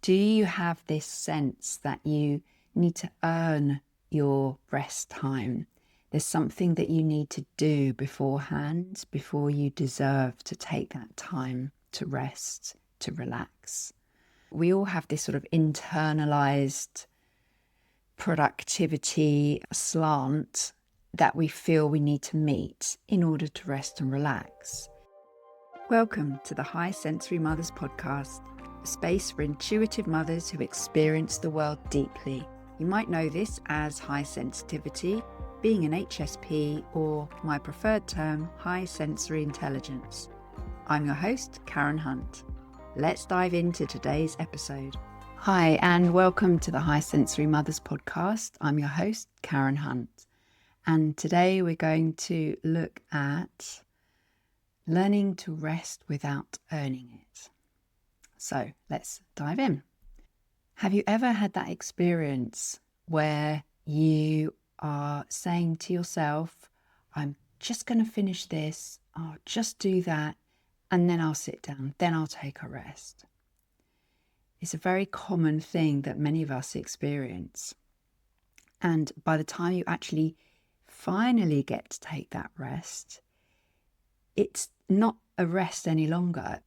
Do you have this sense that you need to earn your rest time? There's something that you need to do beforehand before you deserve to take that time to rest, to relax. We all have this sort of internalized productivity slant that we feel we need to meet in order to rest and relax. Welcome to the High Sensory Mothers podcast, a space for intuitive mothers who experience the world deeply. You might know this as high sensitivity, being an HSP, or my preferred term, high sensory intelligence. I'm your host, Karen Hunt. Let's dive into today's episode. Hi, and welcome to the High Sensory Mothers podcast. I'm your host, Karen Hunt. And today we're going to look at learning to rest without earning it. So let's dive in. Have you ever had that experience where you are saying to yourself, I'm just going to finish this, I'll just do that, and then I'll sit down, then I'll take a rest? It's a very common thing that many of us experience. And by the time you actually finally get to take that rest, it's not a rest any longer.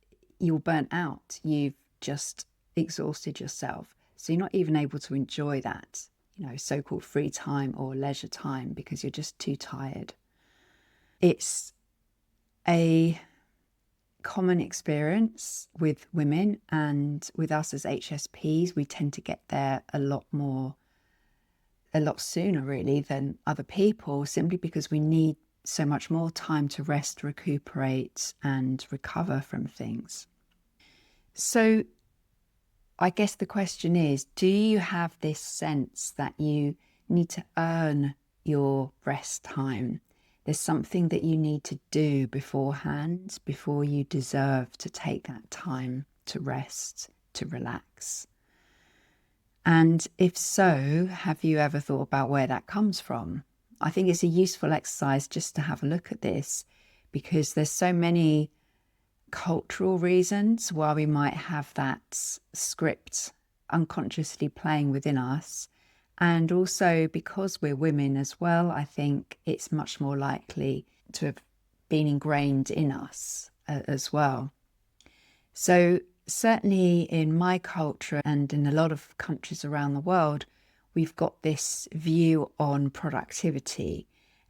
You're burnt out. You've just exhausted yourself. So you're not even able to enjoy that, so-called free time or leisure time because you're just too tired. It's a common experience with women, and with us as HSPs, we tend to get there a lot sooner really than other people, simply because we need so much more time to rest, recuperate, and recover from things. So I guess the question is, do you have this sense that you need to earn your rest time? There's something that you need to do beforehand before you deserve to take that time to rest, to relax. And if so, have you ever thought about where that comes from? I think it's a useful exercise just to have a look at this, because there's so many cultural reasons why we might have that script unconsciously playing within us. And also because we're women as well, I think it's much more likely to have been ingrained in us as well. So certainly in my culture and in a lot of countries around the world, we've got this view on productivity.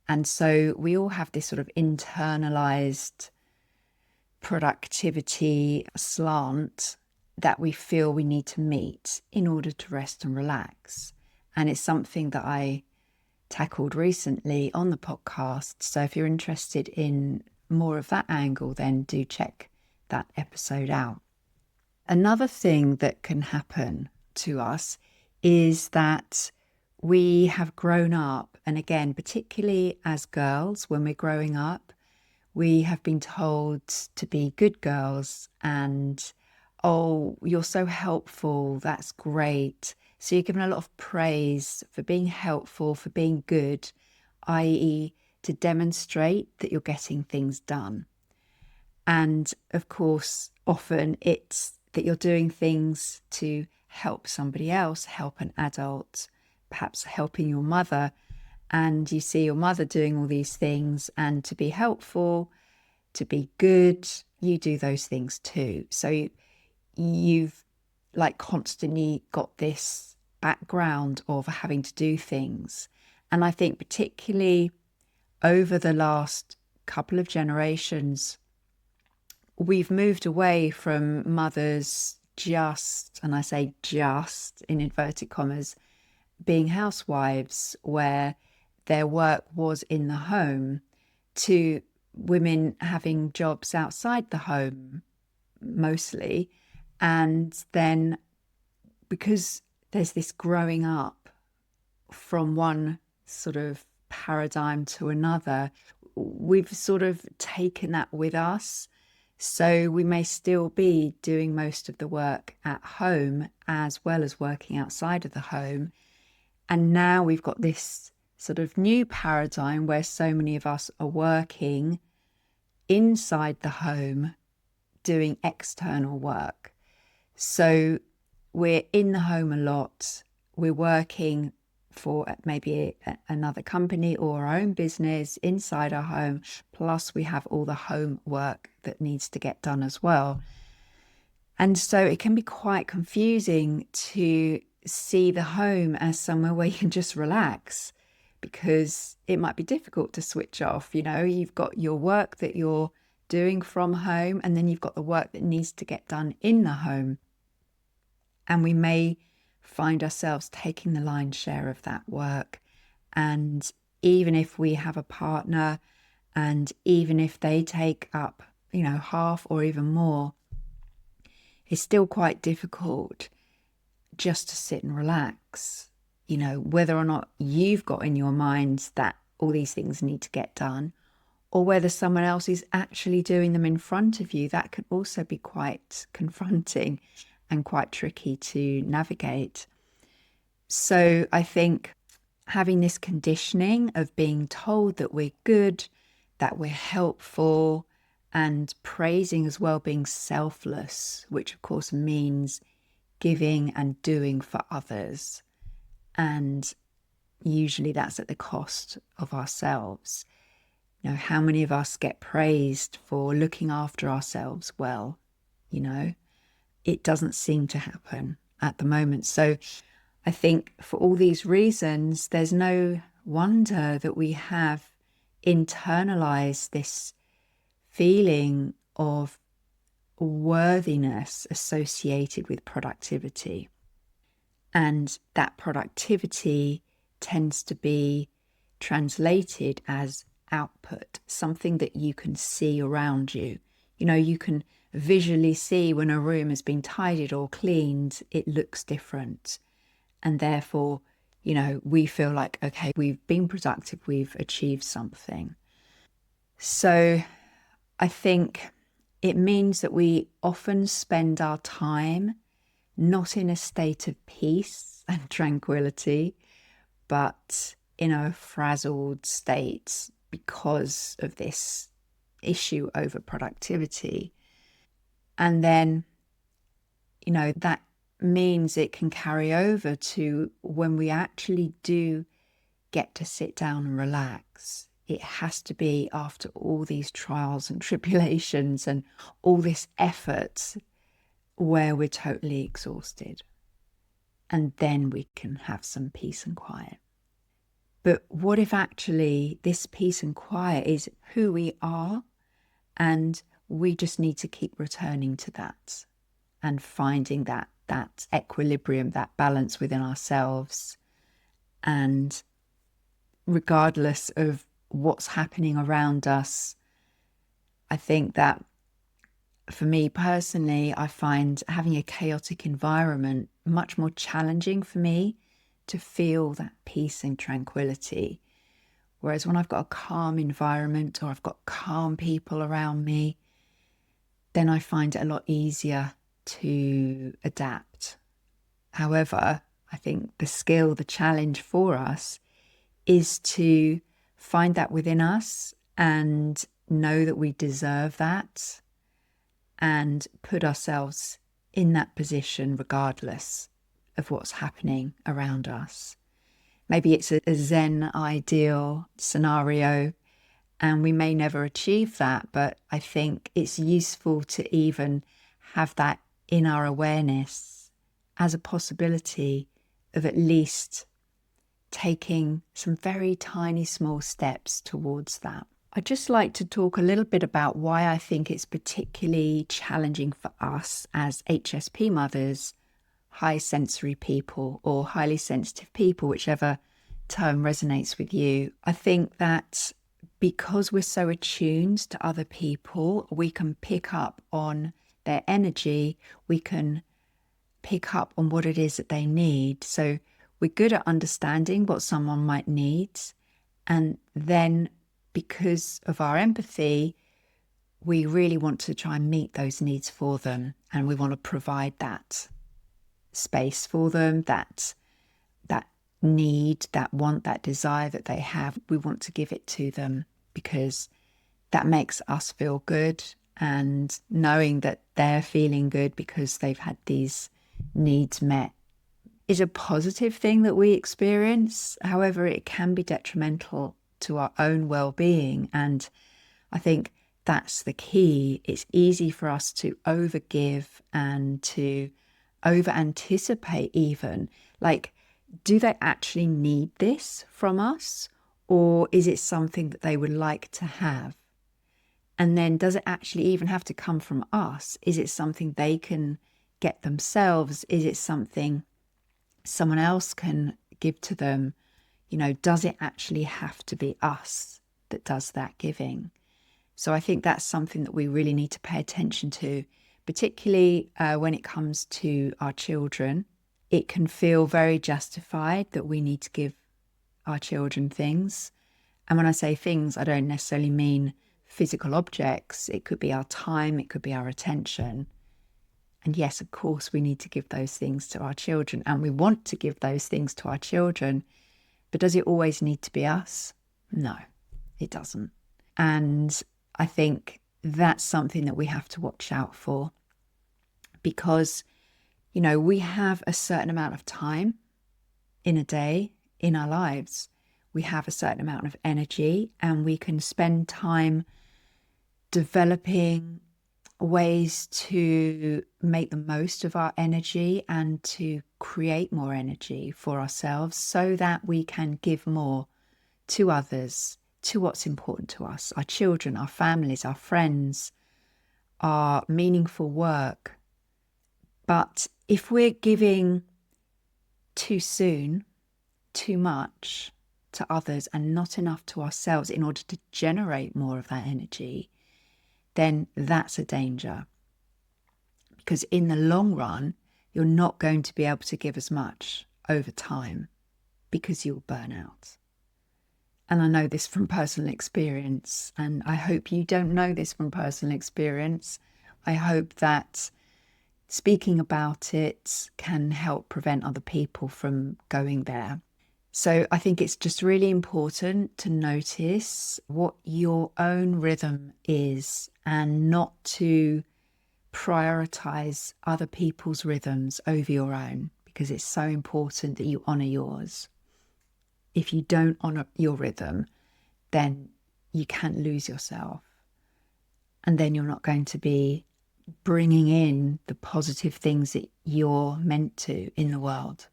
And so we all have this sort of internalized productivity slant that we feel we need to meet in order to rest and relax. And it's something that I tackled recently on the podcast. So if you're interested in more of that angle, then do check that episode out. Another thing that can happen to us is that we have grown up, and again, particularly as girls, when we're growing up, we have been told to be good girls and, oh, you're so helpful, that's great. So you're given a lot of praise for being helpful, for being good, i.e. to demonstrate that you're getting things done. And of course, often it's that you're doing things to help somebody else, help an adult, perhaps helping your mother, and you see your mother doing all these things, and to be helpful, to be good, you do those things too. So you've constantly got this background of having to do things. And I think particularly over the last couple of generations, we've moved away from mothers just, and I say just in inverted commas, being housewives where their work was in the home, to women having jobs outside the home mostly. And then because there's this growing up from one sort of paradigm to another, we've sort of taken that with us. So we may still be doing most of the work at home as well as working outside of the home. And now we've got this sort of new paradigm where so many of us are working inside the home doing external work. So we're in the home a lot, we're working for maybe another company or our own business inside our home, plus we have all the home work that needs to get done as well. And so it can be quite confusing to see the home as somewhere where you can just relax, because it might be difficult to switch off. You've got your work that you're doing from home, and then you've got the work that needs to get done in the home. And we may find ourselves taking the lion's share of that work. And even if we have a partner, and even if they take up, half or even more, it's still quite difficult just to sit and relax. Whether or not you've got in your mind that all these things need to get done, or whether someone else is actually doing them in front of you, that could also be quite confronting and quite tricky to navigate. So I think having this conditioning of being told that we're good, that we're helpful, and praising as well being selfless, which of course means giving and doing for others. And usually that's at the cost of ourselves. How many of us get praised for looking after ourselves well? It doesn't seem to happen at the moment. So I think for all these reasons, there's no wonder that we have internalized this feeling of worthiness associated with productivity. And that productivity tends to be translated as output, something that you can see around you. You can visually see when a room has been tidied or cleaned, it looks different. And therefore, we feel like, okay, we've been productive, we've achieved something. So I think it means that we often spend our time not in a state of peace and tranquility, but in a frazzled state because of this issue over productivity. And then, that means it can carry over to when we actually do get to sit down and relax. It has to be after all these trials and tribulations and all this effort where we're totally exhausted. And then we can have some peace and quiet. But what if actually this peace and quiet is who we are, and we just need to keep returning to that and finding that equilibrium, that balance within ourselves. And regardless of what's happening around us, I think that for me personally, I find having a chaotic environment much more challenging for me to feel that peace and tranquility. Whereas when I've got a calm environment or I've got calm people around me, then I find it a lot easier to adapt. However, I think the challenge for us is to find that within us and know that we deserve that and put ourselves in that position regardless of what's happening around us. Maybe it's a Zen ideal scenario and we may never achieve that, but I think it's useful to even have that in our awareness as a possibility of at least taking some very tiny small steps towards that. I'd just like to talk a little bit about why I think it's particularly challenging for us as HSP mothers, high sensory people or highly sensitive people, whichever term resonates with you. I think that because we're so attuned to other people, we can pick up on their energy, we can pick up on what it is that they need. So we're good at understanding what someone might need. And then because of our empathy, we really want to try and meet those needs for them. And we want to provide that space for them, that need, that want, that desire that they have. We want to give it to them because that makes us feel good. And knowing that they're feeling good because they've had these needs met is a positive thing that we experience. However, it can be detrimental to our own well-being. And I think that's the key. It's easy for us to overgive and to over-anticipate even. Like, do they actually need this from us? Or is it something that they would like to have? And then does it actually even have to come from us? Is it something they can get themselves? Is it something someone else can give to them? You know, does it actually have to be us that does that giving? So I think that's something that we really need to pay attention to, particularly when it comes to our children. It can feel very justified that we need to give our children things. And when I say things, I don't necessarily mean physical objects. It could be our time, it could be our attention. And yes, of course, we need to give those things to our children, and we want to give those things to our children. But does it always need to be us? No, it doesn't. And I think that's something that we have to watch out for, because, you know, we have a certain amount of time in a day, in our lives. We have a certain amount of energy, and we can spend time developing ways to make the most of our energy and to create more energy for ourselves so that we can give more to others, to what's important to us, our children, our families, our friends, our meaningful work. But if we're giving too soon, too much to others and not enough to ourselves in order to generate more of that energy, then that's a danger. Because in the long run, you're not going to be able to give as much over time because you'll burn out. And I know this from personal experience, and I hope you don't know this from personal experience. I hope that speaking about it can help prevent other people from going there. So I think it's just really important to notice what your own rhythm is and not to prioritize other people's rhythms over your own, because it's so important that you honor yours. If you don't honor your rhythm, then you can lose yourself. And then you're not going to be bringing in the positive things that you're meant to in the world.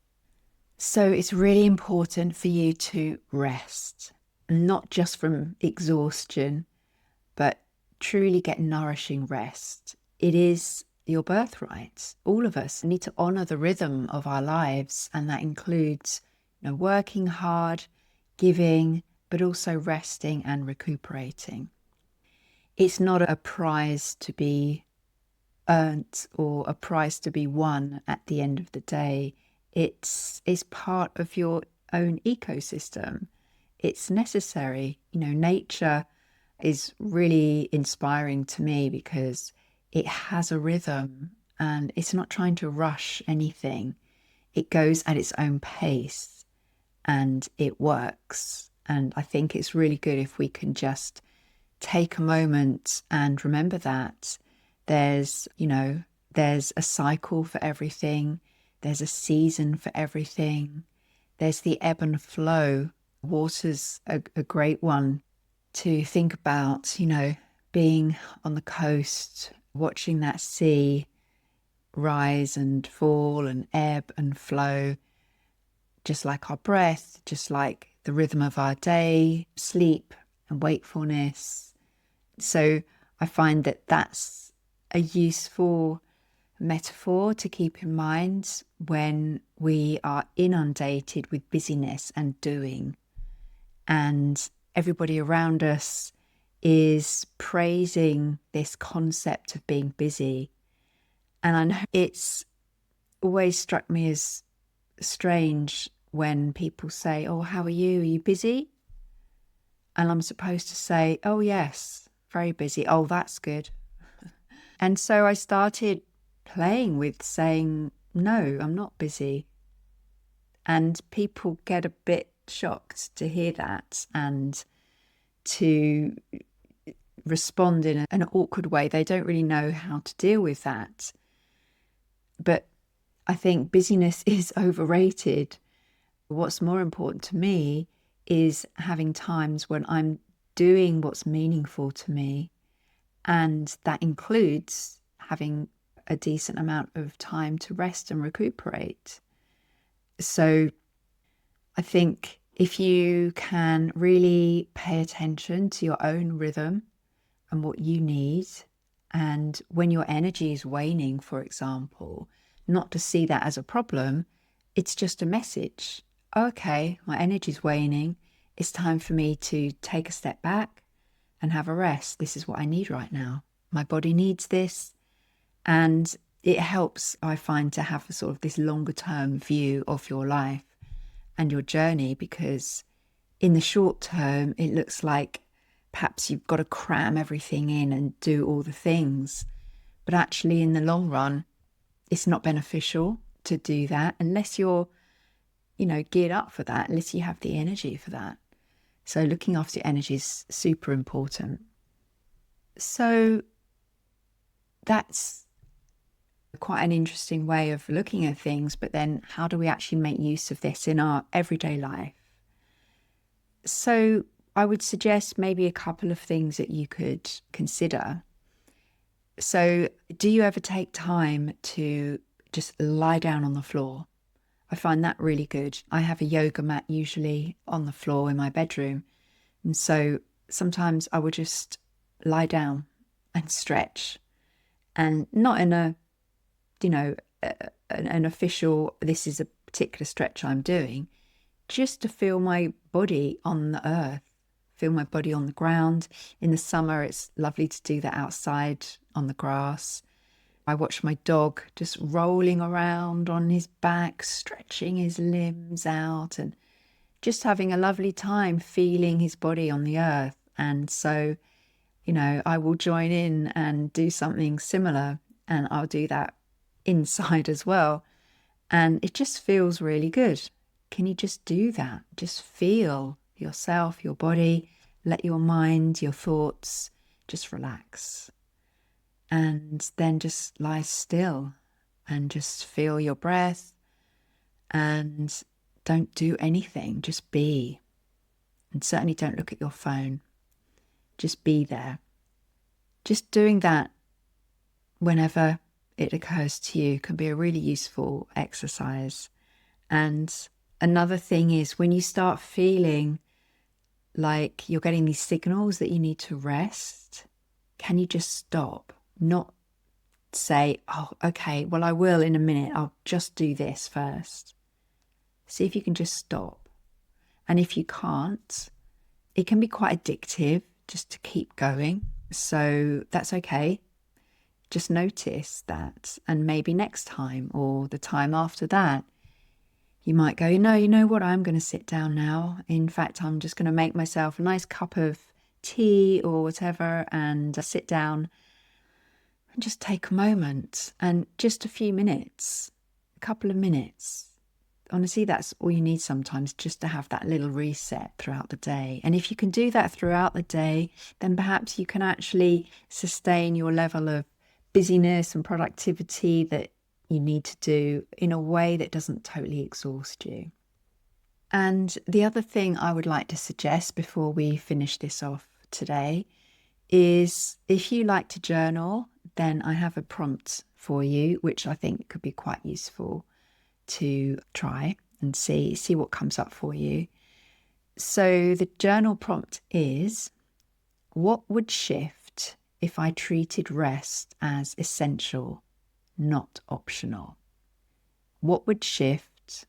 So it's really important for you to rest, not just from exhaustion, but truly get nourishing rest. It is your birthright. All of us need to honor the rhythm of our lives, and that includes, you know, working hard, giving, but also resting and recuperating. It's not a prize to be earned or a prize to be won at the end of the day. It's part of your own ecosystem. It's necessary. You know, nature is really inspiring to me because it has a rhythm and it's not trying to rush anything. It goes at its own pace and it works. And I think it's really good if we can just take a moment and remember that there's a cycle for everything. There's a season for everything. There's the ebb and flow. Water's a great one to think about, you know, being on the coast, watching that sea rise and fall and ebb and flow, just like our breath, just like the rhythm of our day, sleep and wakefulness. So I find that that's a useful metaphor to keep in mind when we are inundated with busyness and doing, and everybody around us is praising this concept of being busy. And I know it's always struck me as strange when people say, "Oh, how are you? Are you busy?" And I'm supposed to say, "Oh, yes, very busy. Oh, that's good." And so I started playing with saying, "No, I'm not busy." And people get a bit shocked to hear that and to respond in an awkward way. They don't really know how to deal with that. But I think busyness is overrated. What's more important to me is having times when I'm doing what's meaningful to me. And that includes having a decent amount of time to rest and recuperate. So I think if you can really pay attention to your own rhythm and what you need, and when your energy is waning, for example, not to see that as a problem, it's just a message. Okay, my energy's waning. It's time for me to take a step back and have a rest. This is what I need right now. My body needs this. And it helps, I find, to have a sort of this longer term view of your life and your journey, because in the short term, it looks like perhaps you've got to cram everything in and do all the things. But actually, in the long run, it's not beneficial to do that unless you're, geared up for that, unless you have the energy for that. So looking after your energy is super important. So that's quite an interesting way of looking at things, but then how do we actually make use of this in our everyday life? So I would suggest maybe a couple of things that you could consider. So do you ever take time to just lie down on the floor? I find that really good. I have a yoga mat usually on the floor in my bedroom. And so sometimes I would just lie down and stretch, and not in an official, this is a particular stretch I'm doing, just to feel my body on the earth, feel my body on the ground. In the summer, it's lovely to do that outside on the grass. I watch my dog just rolling around on his back, stretching his limbs out and just having a lovely time feeling his body on the earth. And so, I will join in and do something similar, and I'll do that inside as well. And it just feels really good. Can you just do that? Just feel yourself, your body, let your mind, your thoughts just relax. And then just lie still and just feel your breath, and don't do anything, just be. And certainly don't look at your phone. Just be there. Just doing that whenever it occurs to you can be a really useful exercise. And another thing is, when you start feeling like you're getting these signals that you need to rest, can you just stop? Not say, oh, okay, well, I will in a minute. I'll just do this first. See if you can just stop. And if you can't, it can be quite addictive just to keep going. So that's okay. Just notice that. And maybe next time or the time after that, you might go, no, you know what? I'm going to sit down now. In fact, I'm just going to make myself a nice cup of tea or whatever and sit down and just take a moment, and just a few minutes, a couple of minutes. Honestly, that's all you need sometimes, just to have that little reset throughout the day. And if you can do that throughout the day, then perhaps you can actually sustain your level of busyness and productivity that you need to do in a way that doesn't totally exhaust you. And the other thing I would like to suggest before we finish this off today is, if you like to journal, then I have a prompt for you, which I think could be quite useful to try and see what comes up for you. So the journal prompt is, what would shift if I treated rest as essential, not optional? What would shift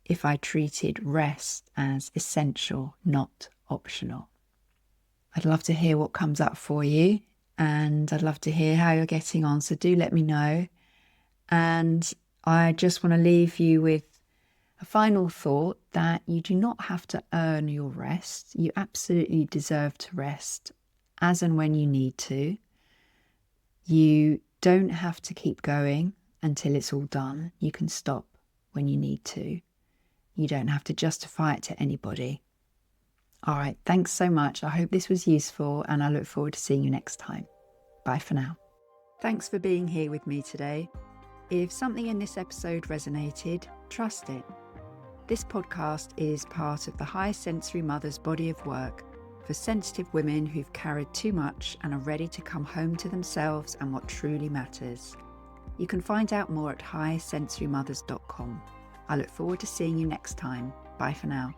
if I treated rest as essential, not optional? I'd love to hear what comes up for you, and I'd love to hear how you're getting on. So do let me know. And I just want to leave you with a final thought that you do not have to earn your rest. You absolutely deserve to rest as and when you need to. You don't have to keep going until it's all done. You can stop when you need to. You don't have to justify it to anybody. All right, thanks so much. I hope this was useful, and I look forward to seeing you next time. Bye for now. Thanks for being here with me today. If something in this episode resonated, trust it. This podcast is part of the High Sensory Mothers body of work for sensitive women who've carried too much and are ready to come home to themselves and what truly matters. You can find out more at highsensorymothers.com. I look forward to seeing you next time. Bye for now.